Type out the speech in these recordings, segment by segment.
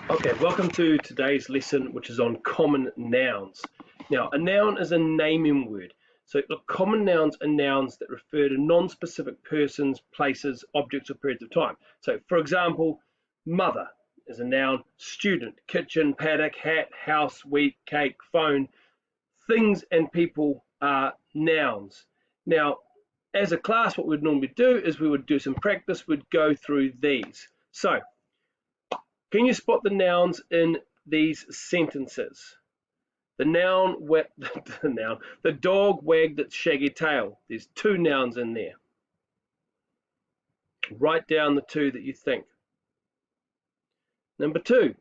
Okay, welcome to today's lesson, which is on common nouns. Now, a noun is a naming word. So, look, common nouns are nouns that refer to non-specific persons, places, objects, or periods of time. So, for example, mother is a noun, student, kitchen, paddock, hat, house, wheat, cake, phone. Things and people are nouns. Now, as a class, what we'd normally do is we would do some practice. We'd go through these. So, can you spot the nouns in these sentences? The the dog wagged its shaggy tail. There's two nouns in there. Write down the two that you think. Number two,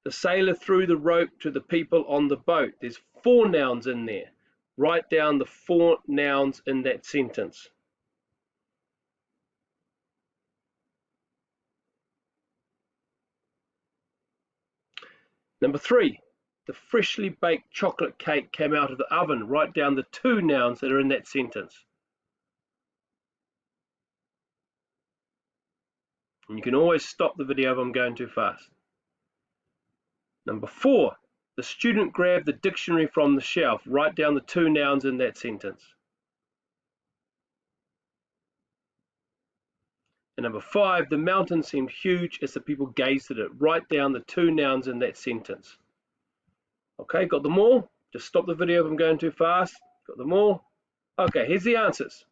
the sailor threw the rope to the people on the boat. There's four nouns in there. Write down the four nouns in that sentence. Number three, the freshly baked chocolate cake came out of the oven. Write down the two nouns that are in that sentence. And you can always stop the video if I'm going too fast. Number four, the student grabbed the dictionary from the shelf. Write down the two nouns in that sentence. And number five, the mountain seemed huge as the people gazed at it. Write down the two nouns in that sentence. Okay, got them all? Just stop the video if I'm going too fast. Got them all? Okay, here's the answers.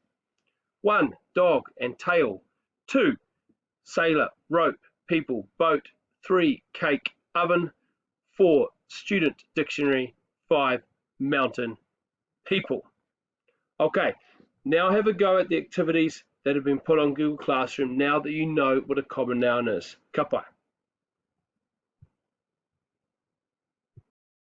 1, dog and tail. 2, sailor, rope, people, boat. 3, cake, oven. 4, student, dictionary. 5, mountain, people. Okay, now have a go at the activities that have been put on Google Classroom now that you know what a common noun is. Ka pai.